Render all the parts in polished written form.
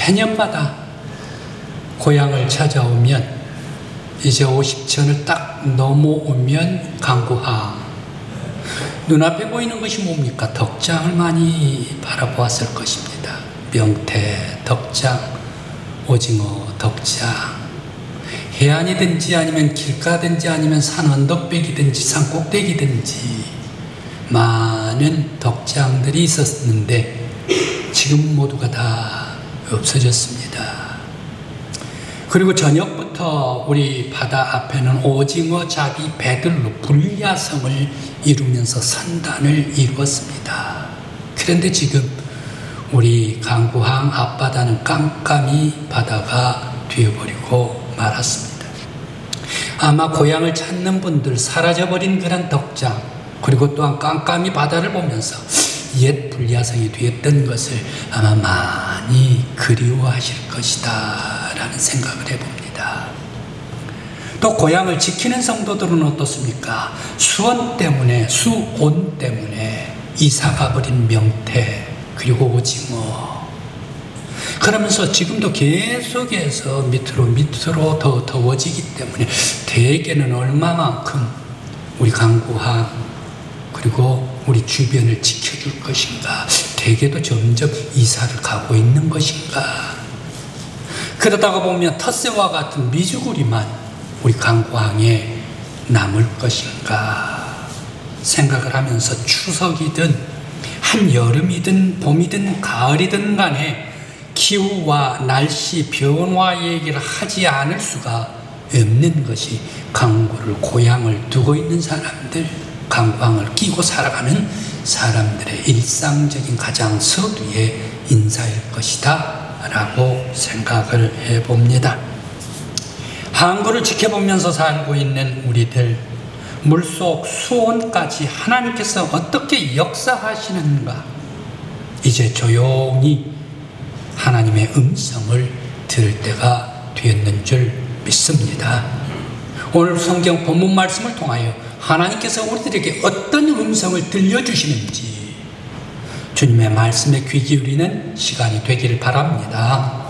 해년마다 고향을 찾아오면 이제 50천을 딱 넘어오면 강구항, 눈앞에 보이는 것이 뭡니까? 덕장을 많이 바라보았을 것입니다. 명태, 덕장, 오징어, 덕장, 해안이든지 아니면 길가든지 아니면 산 언덕백이든지 산 꼭대기든지 많은 덕장들이 있었는데 지금 모두가 다 없어졌습니다. 그리고 저녁부터 우리 바다 앞에는 오징어, 잡이, 배들로 불야성을 이루면서 선단을 이루었습니다. 그런데 지금 우리 강구항 앞바다는 깜깜이 바다가 되어버리고 말았습니다. 아마 고향을 찾는 분들, 사라져버린 그런 덕장, 그리고 또한 깜깜이 바다를 보면서 옛 불야성이 되었던 것을 아마 많이 그리워하실 것이다 라는 생각을 해봅니다. 또 고향을 지키는 성도들은 어떻습니까? 수온 때문에 이사가버린 명태, 그리고 오징어, 그러면서 지금도 계속해서 밑으로 더 더워지기 때문에 대개는 얼마만큼 우리 강구항 그리고 우리 주변을 지켜줄 것인가, 대개도 점점 이사를 가고 있는 것인가. 그러다가 보면 텃새와 같은 미주구리만 우리 강구항에 남을 것인가 생각을 하면서 추석이든 한여름이든 봄이든 가을이든 간에 기후와 날씨 변화 얘기를 하지 않을 수가 없는 것이 강구를 고향을 두고 있는 사람들, 강구항을 끼고 살아가는 사람들의 일상적인 가장 서두의 인사일 것이다 라고 생각을 해봅니다. 항구를 지켜보면서 살고 있는 우리들, 물속 수온까지 하나님께서 어떻게 역사하시는가, 이제 조용히 하나님의 음성을 들을 때가 되었는 줄 믿습니다. 오늘 성경 본문 말씀을 통하여 하나님께서 우리들에게 어떤 음성을 들려주시는지 주님의 말씀에 귀 기울이는 시간이 되기를 바랍니다.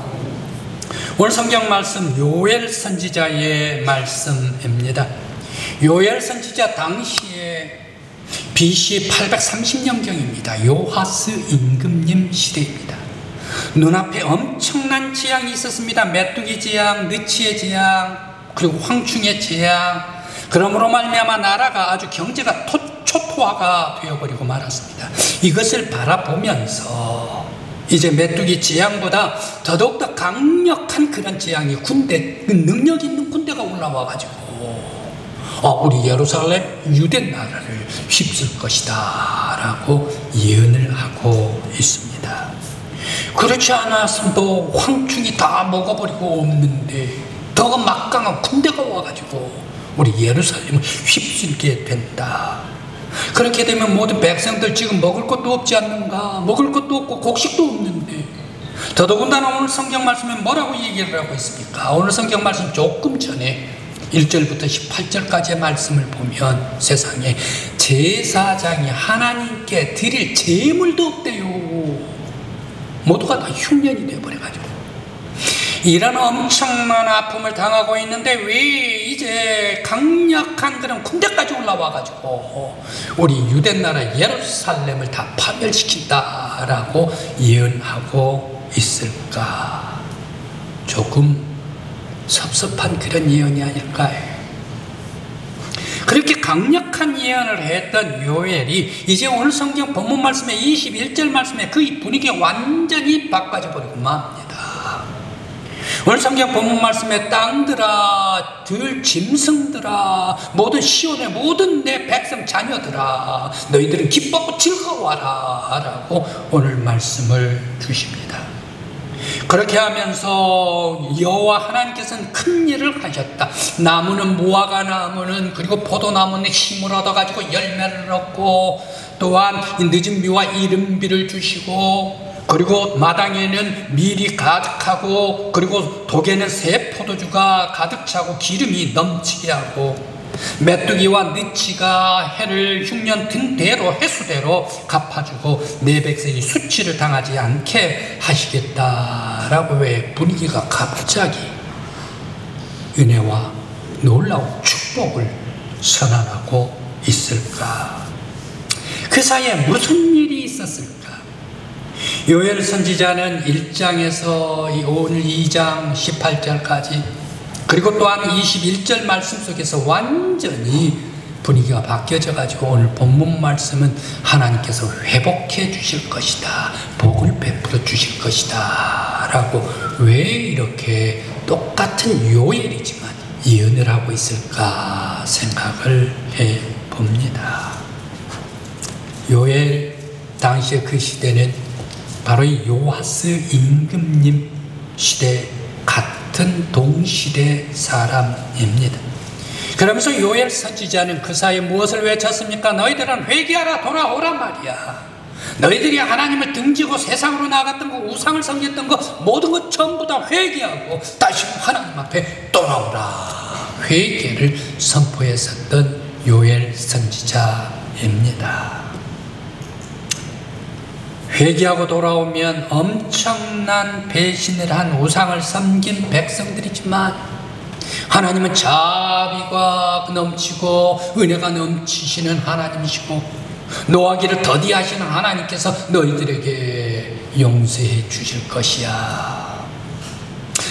오늘 성경 말씀 요엘 선지자의 말씀입니다. 요엘 선지자 당시에 BC 830년경입니다. 요하스 임금님 시대입니다. 눈앞에 엄청난 재앙이 있었습니다. 메뚜기 재앙, 느치의 재앙, 그리고 황충의 재앙. 그러므로 말미암아 나라가 아주 경제가 초토화가 되어버리고 말았습니다. 이것을 바라보면서 이제 메뚜기 재앙보다 더더욱더 강력한 그런 재앙이 능력 있는 군대가 올라와가지고 우리 예루살렘 유대 나라를 휩쓸 것이다 라고 예언을 하고 있습니다. 그렇지 않았어도 황충이 다 먹어버리고 없는데 더 막강한 군대가 와가지고 우리 예루살렘을 휩쓸게 된다. 그렇게 되면 모든 백성들 지금 먹을 것도 없지 않는가? 먹을 것도 없고 곡식도 없는데, 더더군다나 오늘 성경 말씀에 뭐라고 얘기를 하고 있습니까? 오늘 성경 말씀 조금 전에 1절부터 18절까지의 말씀을 보면 세상에 제사장이 하나님께 드릴 제물도 없대요. 모두가 다 흉년이 되어버려가지고 이런 엄청난 아픔을 당하고 있는데 왜 이제 강력한 그런 군대까지 올라와가지고 우리 유대나라 예루살렘을 다 파멸시킨다라고 예언하고 있을까? 조금 섭섭한 그런 예언이 아닐까요? 그렇게 강력한 예언을 했던 요엘이 이제 오늘 성경 본문 말씀에 21절 말씀에 그 분위기가 완전히 바꿔져 버리고 맙니다. 오늘 성경 본문 말씀에 땅들아, 들 짐승들아, 모든 시온의 모든 내 백성 자녀들아, 너희들은 기뻐하고 즐거워하라 라고 오늘 말씀을 주십니다. 그렇게 하면서 여호와 하나님께서는 큰 일을 하셨다. 나무는 무화과 나무는, 그리고 포도나무는 힘을 얻어가지고 열매를 얻고, 또한 늦은 비와 이른 비를 주시고, 그리고 마당에는 밀이 가득하고, 그리고 독에는 새 포도주가 가득 차고 기름이 넘치게 하고, 메뚜기와 느치가 해를 흉년 든 대로 해수대로 갚아주고 내 백성이 수치를 당하지 않게 하시겠다라고 왜 분위기가 갑자기 은혜와 놀라운 축복을 선언하고 있을까? 그 사이에 무슨 일이 있었을까? 요엘 선지자는 1장에서 오늘 2장 18절까지 그리고 또한 21절 말씀 속에서 완전히 분위기가 바뀌어져 가지고 오늘 본문 말씀은 하나님께서 회복해 주실 것이다, 복을 베풀어 주실 것이다 라고 왜 이렇게 똑같은 요엘이지만 예언을 하고 있을까 생각을 해 봅니다. 요엘 당시의 그 시대는 바로 이 요아스 임금님 시대 같은 동시대 사람입니다. 그러면서 요엘 선지자는 그 사이에 무엇을 외쳤습니까? 너희들은 회개하라, 돌아오란 말이야. 너희들이 하나님을 등지고 세상으로 나갔던 거, 우상을 섬겼던 거, 모든 것 전부 다 회개하고 다시 하나님 앞에 돌아오라. 회개를 선포했었던 요엘 선지자입니다. 회개하고 돌아오면 엄청난 배신을 한 우상을 섬긴 백성들이지만 하나님은 자비가 넘치고 은혜가 넘치시는 하나님이시고 노하기를 더디하시는 하나님께서 너희들에게 용서해 주실 것이야.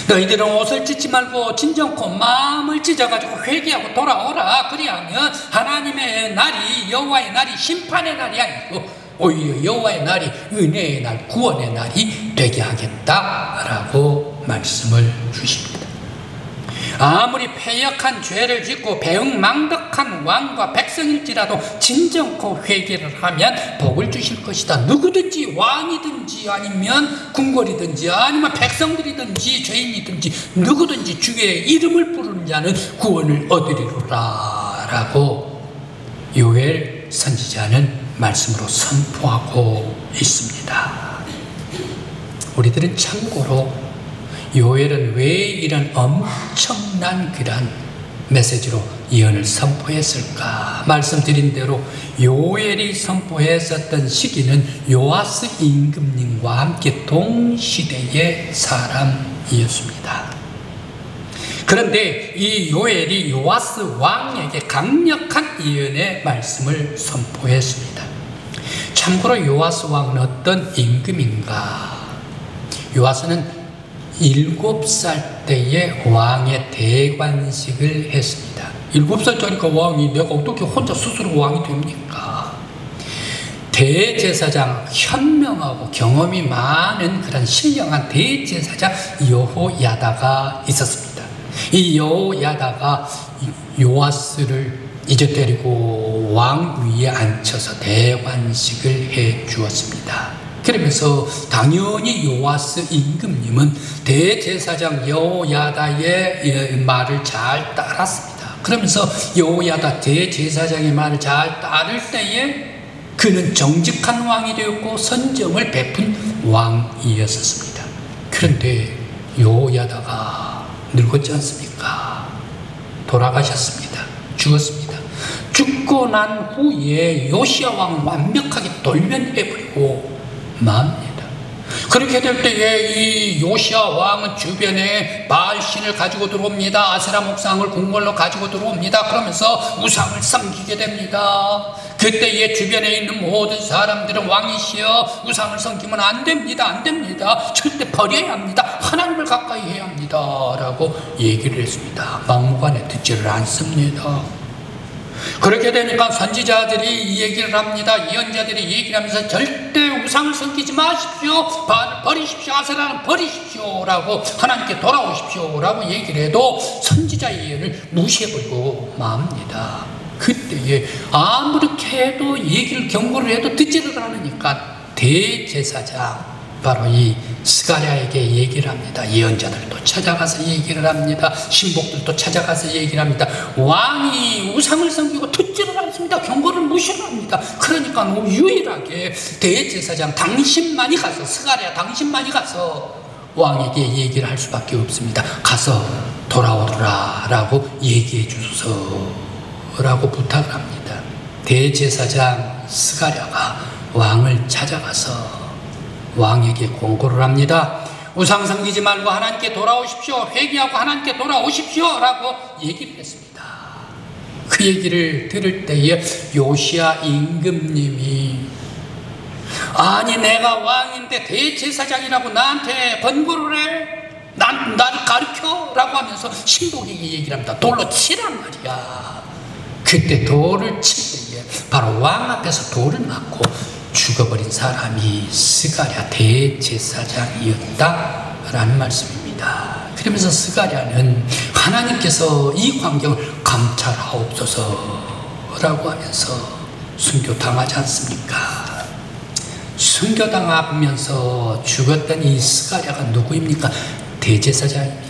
너희들은 옷을 찢지 말고 진정코 마음을 찢어가지고 회개하고 돌아오라. 그리하면 하나님의 날이, 여호와의 날이 심판의 날이 아니고 오히려 여호와의 날이 은혜의 날, 구원의 날이 되게 하겠다라고 말씀을 주십니다. 아무리 패역한 죄를 짓고 배은망덕한 왕과 백성일지라도 진정코 회개를 하면 복을 주실 것이다. 누구든지, 왕이든지 아니면 궁궐이든지 아니면 백성들이든지 죄인이든지 누구든지 주의 이름을 부르는 자는 구원을 얻으리로라 라고 요엘 선지자는 말씀으로 선포하고 있습니다. 우리들은 참고로 요엘은 왜 이런 엄청난 그런 메시지로 예언을 선포했을까? 말씀드린 대로 요엘이 선포했었던 시기는 요아스 임금님과 함께 동시대의 사람이었습니다. 그런데 이 요엘이 요아스 왕에게 강력한 예언의 말씀을 선포했습니다. 참고로 요아스 왕은 어떤 임금인가? 요아스는 7살 때에 왕의 대관식을 했습니다. 7살짜리가 왕이 내가 어떻게 혼자 스스로 왕이 됩니까? 대제사장, 현명하고 경험이 많은 그런 신령한 대제사장 여호야다가 있었습니다. 이 여호야다가 요아스를 이제 데리고 왕 위에 앉혀서 대관식을 해 주었습니다. 그러면서 당연히 요아스 임금님은 대제사장 여호야다의 말을 잘 따랐습니다. 그러면서 여호야다 대제사장의 말을 잘 따를 때에 그는 정직한 왕이 되었고 선정을 베푼 왕이었습니다. 그런데 여호야다가 늙었지 않습니까? 돌아가셨습니다. 죽었습니다. 죽고 난 후에 요시야 왕은 완벽하게 돌면해버리고 맙니다. 그렇게 될 때에 이 요시야 왕은 주변에 바알신을 가지고 들어옵니다. 아세라 목상을 궁궐로 가지고 들어옵니다. 그러면서 우상을 섬기게 됩니다. 그때에 주변에 있는 모든 사람들은 왕이시여 우상을 섬기면 안 됩니다. 안 됩니다. 절대 버려야 합니다. 하나님을 가까이 해야 합니다. 라고 얘기를 했습니다. 막무가내 듣지를 않습니다. 그렇게 되니까 선지자들이 이 얘기를 합니다. 예언자들이 얘기를 하면서 절대 우상을 섬기지 마십시오. 바알을 버리십시오. 아세라는 버리십시오. 라고 하나님께 돌아오십시오. 라고 얘기를 해도 선지자의 예언을 무시해버리고 맙니다. 그때에 아무렇게 해도 얘기를 경고를 해도 듣지를 않으니까 대제사장 바로 이 스가랴에게 얘기를 합니다. 예언자들도 찾아가서 얘기를 합니다. 신복들도 찾아가서 얘기를 합니다. 왕이 우상을 섬기고 듣지를 않습니다. 경고를 무시를 합니다. 그러니까 유일하게 대제사장 당신만이 가서, 스가랴 당신만이 가서 왕에게 얘기를 할 수밖에 없습니다. 가서 돌아오라 라고 얘기해 주소서 라고 부탁을 합니다. 대제사장 스가랴가 왕을 찾아가서 왕에게 공고를 합니다. 우상 섬기지 말고 하나님께 돌아오십시오. 회개하고 하나님께 돌아오십시오 라고 얘기를 했습니다. 그 얘기를 들을 때에 요시야 임금님이 아니 내가 왕인데 대제사장이라고 나한테 번거를 해? 나를 가르쳐? 라고 하면서 신복에게 얘기를 합니다. 돌로 치란 말이야. 그때 돌을 칠 때에 바로 왕 앞에서 돌을 맞고 죽어버린 사람이 스가랴 대제사장이었다라는 말씀입니다. 그러면서 스가랴는 하나님께서 이 광경을 감찰하옵소서라고 하면서 순교당하지 않습니까? 순교당하면서 죽었던 이 스가랴가 누구입니까? 대제사장입니다.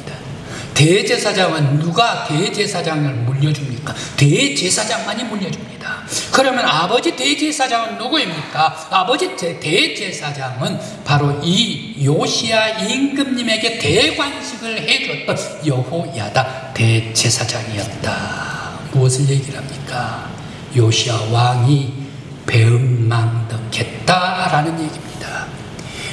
대제사장은 누가 대제사장을 물려줍니까? 대제사장만이 물려줍니다. 그러면 아버지 대제사장은 누구입니까? 아버지 대제사장은 바로 이 요시야 임금님에게 대관식을 해줬던 여호야다 대제사장이었다. 무엇을 얘기를 합니까? 요시야 왕이 배은망덕했다라는 얘기입니다.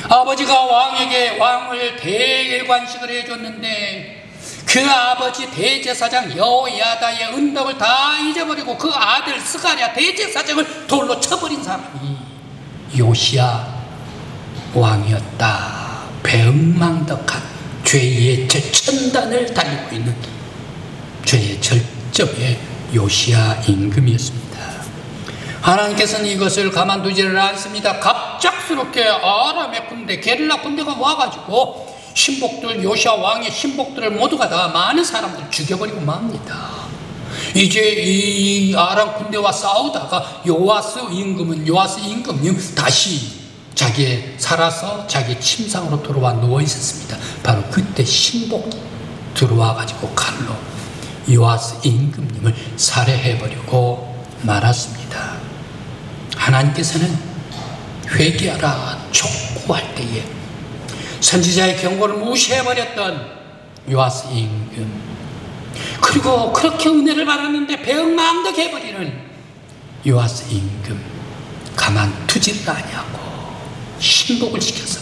아버지가 왕을 대관식을 해줬는데 그 아버지 대제사장 여호야다의 은덕을 다 잊어버리고 그 아들 스가랴 대제사장을 돌로 쳐버린 사람이 요시야 왕이었다. 배은망덕한 죄의 최첨단을 달리고 있는 죄의 절정의 요시야 임금이었습니다. 하나님께서는 이것을 가만두지를 않습니다. 갑작스럽게 아람의 군대, 게릴라 군대가 와가지고 신복들, 요시야 왕의 신복들을 모두가 다 많은 사람들 죽여버리고 맙니다. 이제 이 아람 군대와 싸우다가 요아스 임금은 다시 살아서 자기 침상으로 돌아와 누워 있었습니다. 바로 그때 신복 들어와가지고 칼로 요아스 임금님을 살해해버리고 말았습니다. 하나님께서는 회개하라 촉구할 때에 선지자의 경고를 무시해버렸던 요아스 임금, 그리고 그렇게 은혜를 받았는데 배은망덕해버리는 요아스 임금 가만두지를 아니하고 신복을 시켜서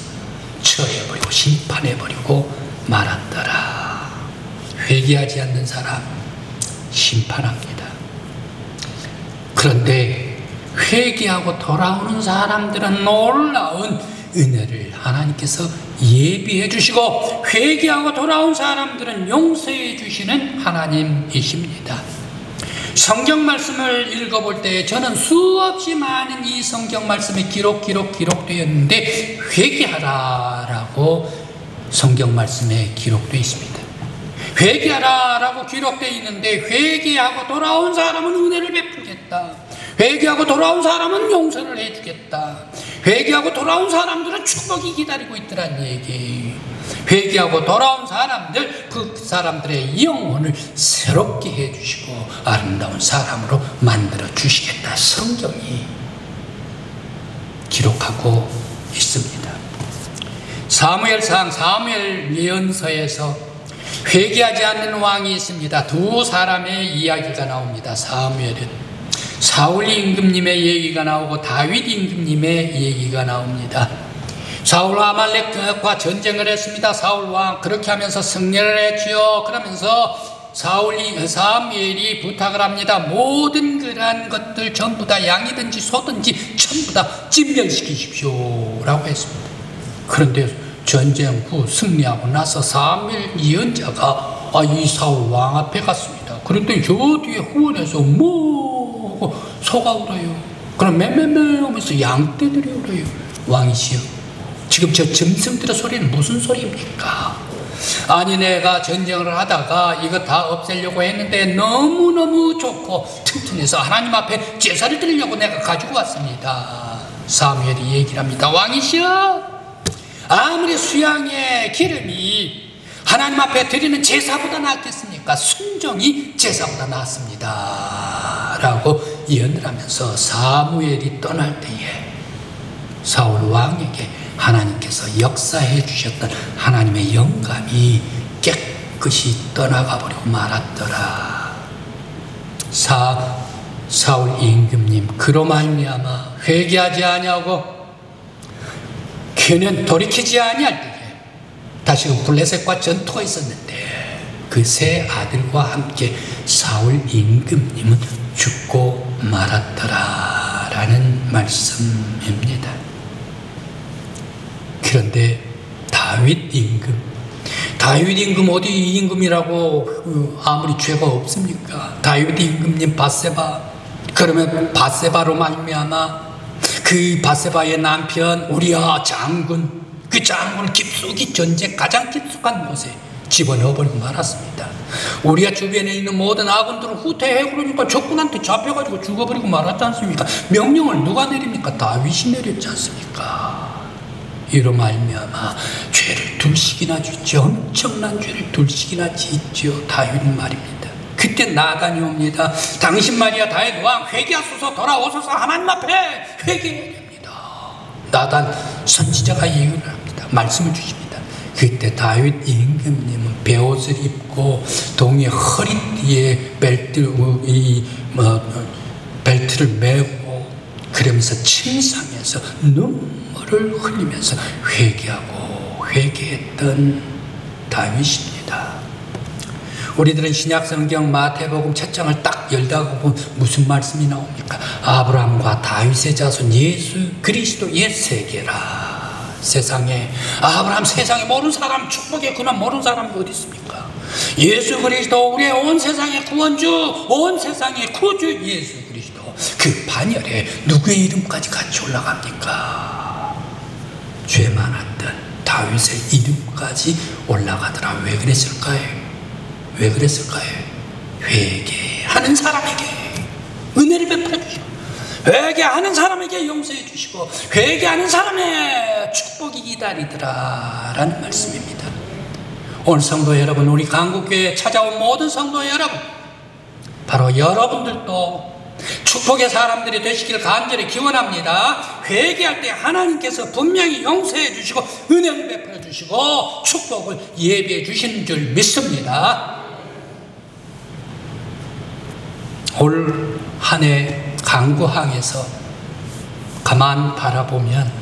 처해버리고 심판해버리고 말았더라. 회개하지 않는 사람 심판합니다. 그런데 회개하고 돌아오는 사람들은 놀라운 은혜를 하나님께서 예비해 주시고 회개하고 돌아온 사람들은 용서해 주시는 하나님이십니다. 성경 말씀을 읽어볼 때 저는 수없이 많은 이 성경 말씀이 기록되었는데 회개하라 라고 성경 말씀에 기록되어 있습니다. 회개하라 라고 기록되어 있는데 회개하고 돌아온 사람은 은혜를 베풀겠다. 회개하고 돌아온 사람은 용서를 해주겠다. 회개하고 돌아온 사람들은 축복이 기다리고 있더란 얘기. 회개하고 돌아온 사람들, 그 사람들의 영혼을 새롭게 해주시고 아름다운 사람으로 만들어 주시겠다. 성경이 기록하고 있습니다. 사무엘상, 사무엘 예언서에서 회개하지 않는 왕이 있습니다. 두 사람의 이야기가 나옵니다. 사무엘은 사울 임금님의 얘기가 나오고 다윗 임금님의 얘기가 나옵니다. 사울과 아말렉과 전쟁을 했습니다. 사울 왕 그렇게 하면서 승리를 했지요. 그러면서 사무엘이 부탁을 합니다. 모든 그러한 것들 전부 다 양이든지 소든지 전부 다 진멸시키십시오 라고 했습니다. 그런데 전쟁 후 승리하고 나서 사무엘 예언자가 이 사울 왕 앞에 갔습니다. 그런데 저 뒤에 후원에서 소가 울어요. 그럼 맴맴매 하면서 양떼들이 울어요. 왕이시여, 지금 저 짐승들의 소리는 무슨 소리입니까? 아니 내가 전쟁을 하다가 이거 다 없애려고 했는데 너무너무 좋고 튼튼해서 하나님 앞에 제사를 드리려고 내가 가지고 왔습니다. 사무엘이 얘기를 합니다. 왕이시여, 아무리 수양의 기름이 하나님 앞에 드리는 제사보다 낫겠습니까? 순종이 제사보다 낫습니다 라고 예언을 하면서 사무엘이 떠날 때에 사울 왕에게 하나님께서 역사해 주셨던 하나님의 영감이 깨끗이 떠나가 버리고 말았더라. 사울 임금님 그로 말미암아 회개하지 아니하고 그는 돌이키지 아니할 때에 다시금 블레셋과 전투가 있었는데 그 세 아들과 함께 사울 임금님은 죽고 말았더라라는 말씀입니다. 그런데 다윗 임금 어디 임금이라고 아무리 죄가 없습니까? 다윗 임금님 바세바, 그러면 바세바로 말미암아 그 바세바의 남편 우리야 장군, 그 장군을 깊숙이 전쟁 가장 깊숙한 곳에 집어넣어버리고 말았습니다. 우리야 주변에 있는 모든 아군들을 후퇴해 그러니까 적군한테 잡혀가지고 죽어버리고 말았지 않습니까? 명령을 누가 내립니까? 다윗이 내렸지 않습니까? 이로 말미암아 죄를 둘씩이나 짓죠. 엄청난 죄를 둘씩이나 짓죠. 다윗은 말입니다. 그때 나단이 옵니다. 당신 말이야 다윗 왕 회개하소서, 돌아오소서, 하나님 앞에 회개해야 됩니다. 나단 선지자가 예언을 합니다. 말씀을 주십니다. 그때 다윗 임금님은 베옷을 입고 동의 허리띠에 벨트를 메고 그러면서 침상에서 눈물을 흘리면서 회개했던 다윗입니다. 우리들은 신약성경 마태복음 7장을 딱 열다가 보면 무슨 말씀이 나옵니까? 아브라함과 다윗의 자손 예수 그리스도 옛 세계라. 세상에 아브라함 세상에 모르는 사람, 축복의 근원 모르는 사람이 어디 있습니까? 예수 그리스도 우리의 온 세상의 구원주, 온 세상의 구주 예수 그리스도, 그 반열에 누구의 이름까지 같이 올라갑니까? 죄 많았던 다윗의 이름까지 올라가더라. 왜 그랬을까요? 회개하는 사람에게 은혜를 베풀어 주시고, 회개하는 사람에게 용서해 주시고, 회개하는 사람의 축복이 기다리더라 라는 말씀입니다. 오늘 성도 여러분, 우리 강국교회에 찾아온 모든 성도 여러분, 바로 여러분들도 축복의 사람들이 되시길 간절히 기원합니다. 회개할 때 하나님께서 분명히 용서해 주시고 은혜를 베풀어 주시고 축복을 예비해 주시는 줄 믿습니다. 올 한 해 강구항에서 가만 바라보면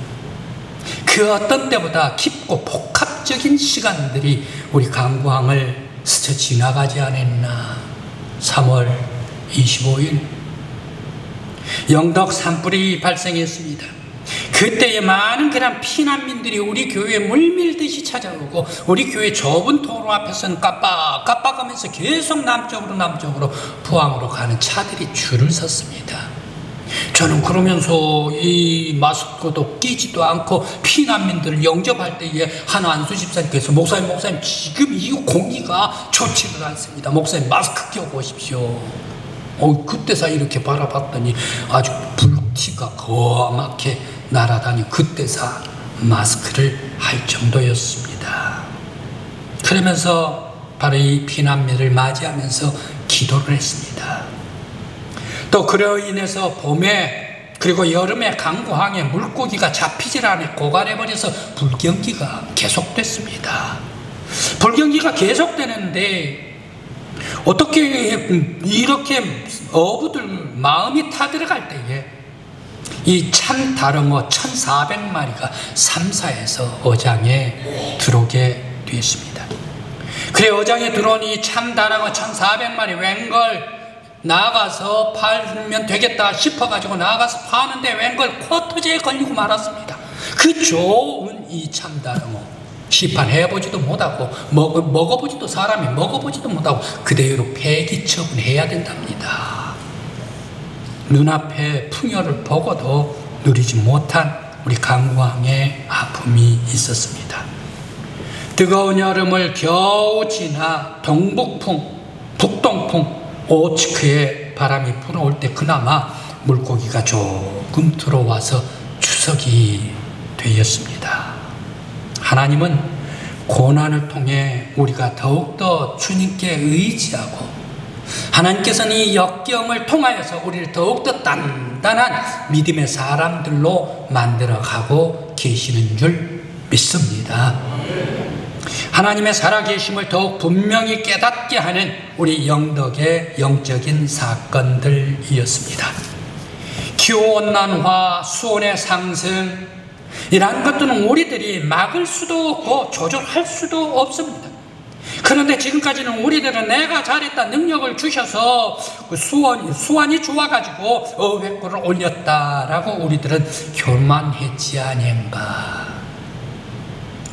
그 어떤 때보다 깊고 복합적인 시간들이 우리 강구항을 스쳐 지나가지 않았나. 3월 25일 영덕 산불이 발생했습니다. 그때에 많은 그런 피난민들이 우리 교회에 물밀듯이 찾아오고 우리 교회 좁은 도로 앞에서는 깜빡하면서 계속 남쪽으로 포항으로 가는 차들이 줄을 섰습니다. 저는 그러면서 이 마스크도 끼지도 않고 피난민들을 영접할 때에 한 안수 집사님께서 목사님 지금 이 공기가 좋지가 않습니다. 목사님 마스크 끼고 오십시오. 그때서 이렇게 바라봤더니 아주 불티가 거맣게 날아다니 그때서 마스크를 할 정도였습니다. 그러면서 바로 이 피난민을 맞이하면서 기도를 했습니다. 또 그로 인해서 봄에 그리고 여름에 강구항에 물고기가 잡히질 않아 고갈해버려서 불경기가 계속됐습니다. 불경기가 계속되는데 어떻게 이렇게 어부들 마음이 타들어갈 때에 이 참다렁어 1,400마리가 3사에서 어장에 들어오게 되었습니다. 그래 어장에 들어온 이 참다렁어 1,400마리 웬걸 나가서 팔면 되겠다 싶어가지고 나가서 파는데 웬걸 쿼터제에 걸리고 말았습니다. 그 좋은 이 참다렁어 시판해보지도 못하고 먹어보지도 사람이 먹어보지도 못하고 그대로 폐기 처분해야 된답니다. 눈앞에 풍요를 보고도 누리지 못한 우리 강구항의 아픔이 있었습니다. 뜨거운 여름을 겨우 지나 동북풍, 북동풍, 오츠크의 바람이 불어올 때 그나마 물고기가 조금 들어와서 추석이 되었습니다. 하나님은 고난을 통해 우리가 더욱더 주님께 의지하고 하나님께서는 이 역경을 통하여서 우리를 더욱더 단단한 믿음의 사람들로 만들어가고 계시는 줄 믿습니다. 하나님의 살아계심을 더욱 분명히 깨닫게 하는 우리 영덕의 영적인 사건들이었습니다. 기후온난화, 수온의 상승, 이러한 것들은 우리들이 막을 수도 없고 조절할 수도 없습니다. 그런데 지금까지는 우리들은 내가 잘했다, 능력을 주셔서 그 수완이 좋아가지고 어획고를 올렸다라고 우리들은 교만했지 아닌가.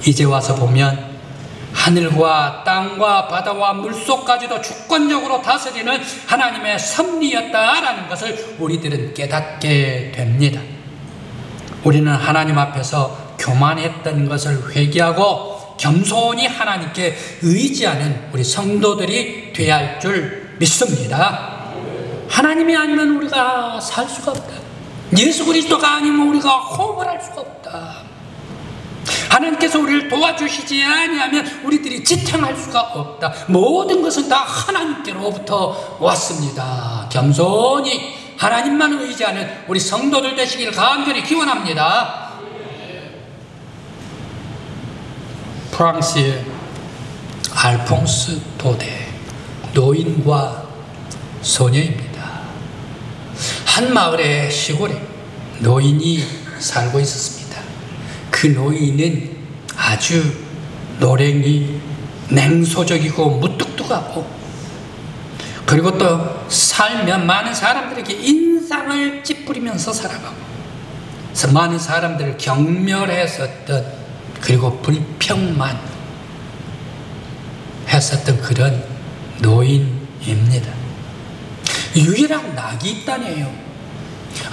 이제 와서 보면 하늘과 땅과 바다와 물속까지도 주권적으로 다스리는 하나님의 섭리였다라는 것을 우리들은 깨닫게 됩니다. 우리는 하나님 앞에서 교만했던 것을 회개하고 겸손히 하나님께 의지하는 우리 성도들이 되어야 할 줄 믿습니다. 하나님이 아니면 우리가 살 수가 없다. 예수 그리스도가 아니면 우리가 호흡을 할 수가 없다. 하나님께서 우리를 도와주시지 아니하면 우리들이 지탱할 수가 없다. 모든 것은 다 하나님께로부터 왔습니다. 겸손히 하나님만 의지하는 우리 성도들 되시길 간절히 기원합니다. 프랑스의 알퐁스 도데, 노인과 소녀입니다. 한 마을의 시골에 노인이 살고 있었습니다. 그 노인은 아주 노랭이, 냉소적이고 무뚝뚝하고, 그리고 또 살면 많은 사람들에게 인상을 찌푸리면서 살아가고, 그래서 많은 사람들을 경멸했었던, 그리고 불평만 했었던 그런 노인입니다. 유일한 낙이 있다네요.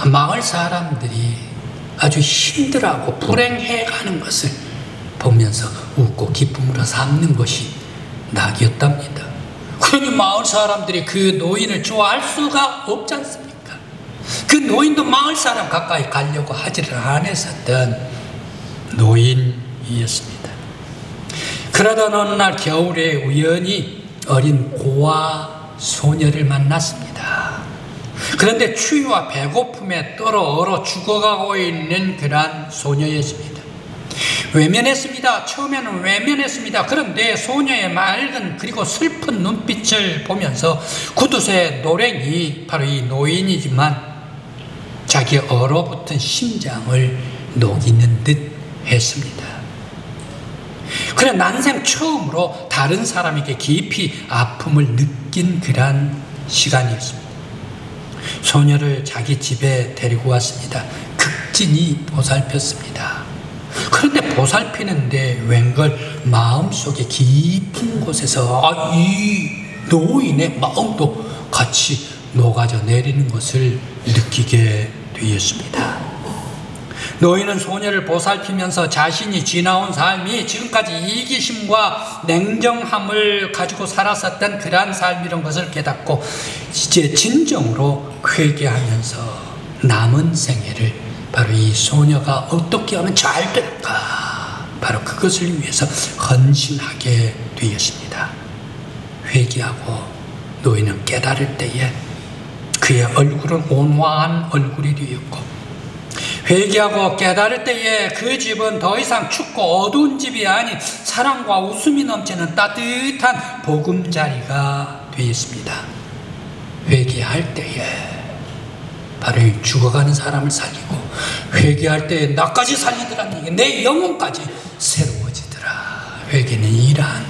마을 사람들이 아주 힘들어하고 불행해가는 것을 보면서 웃고 기쁨으로 삼는 것이 낙이었답니다. 그러니 마을 사람들이 그 노인을 좋아할 수가 없지 않습니까? 그 노인도 마을 사람 가까이 가려고 하지를 않았었던 노인이었습니다. 그러던 어느 날 겨울에 우연히 어린 고아 소녀를 만났습니다. 그런데 추위와 배고픔에 떨어 얼어 죽어가고 있는 그러한 소녀였습니다. 외면했습니다. 처음에는 외면했습니다. 그런데 소녀의 맑은 그리고 슬픈 눈빛을 보면서 구두쇠 노랭이, 바로 이 노인이지만 자기 얼어붙은 심장을 녹이는 듯 했습니다. 그래 난생 처음으로 다른 사람에게 깊이 아픔을 느낀 그러한 시간이었습니다. 소녀를 자기 집에 데리고 왔습니다. 극진히 보살폈습니다. 그런데 보살피는데 웬걸 마음속에 깊은 곳에서 이 노인의 마음도 같이 녹아져 내리는 것을 느끼게 되었습니다. 노인은 소녀를 보살피면서 자신이 지나온 삶이 지금까지 이기심과 냉정함을 가지고 살았었던 그러한 삶이란 것을 깨닫고 이제 진정으로 회개하면서 남은 생애를 바로 이 소녀가 어떻게 하면 잘 될까, 바로 그것을 위해서 헌신하게 되었습니다. 회개하고 노인은 깨달을 때에 그의 얼굴은 온화한 얼굴이 되었고, 회개하고 깨달을 때에 그 집은 더 이상 춥고 어두운 집이 아닌 사랑과 웃음이 넘치는 따뜻한 보금자리가 되었습니다. 회개할 때에 바로 죽어가는 사람을 살리고, 회개할 때에 나까지 살리더라는 얘기, 내 영혼까지 새로워지더라. 회개는 이러한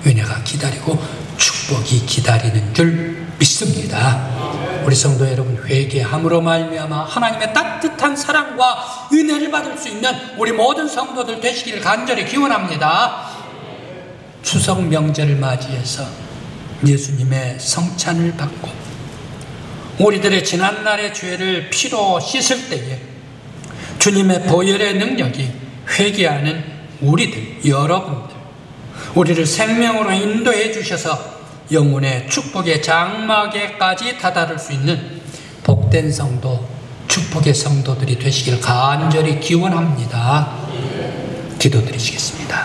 은혜가 기다리고 축복이 기다리는 줄 믿습니다. 우리 성도 여러분, 회개함으로 말미암아 하나님의 따뜻한 사랑과 은혜를 받을 수 있는 우리 모든 성도들 되시기를 간절히 기원합니다. 추석 명절을 맞이해서 예수님의 성찬을 받고 우리들의 지난날의 죄를 피로 씻을 때에 주님의 보혈의 능력이 회개하는 우리들, 여러분들, 우리를 생명으로 인도해 주셔서 영혼의 축복의 장막에까지 다다를 수 있는 복된 성도, 축복의 성도들이 되시길 간절히 기원합니다. 기도드리시겠습니다.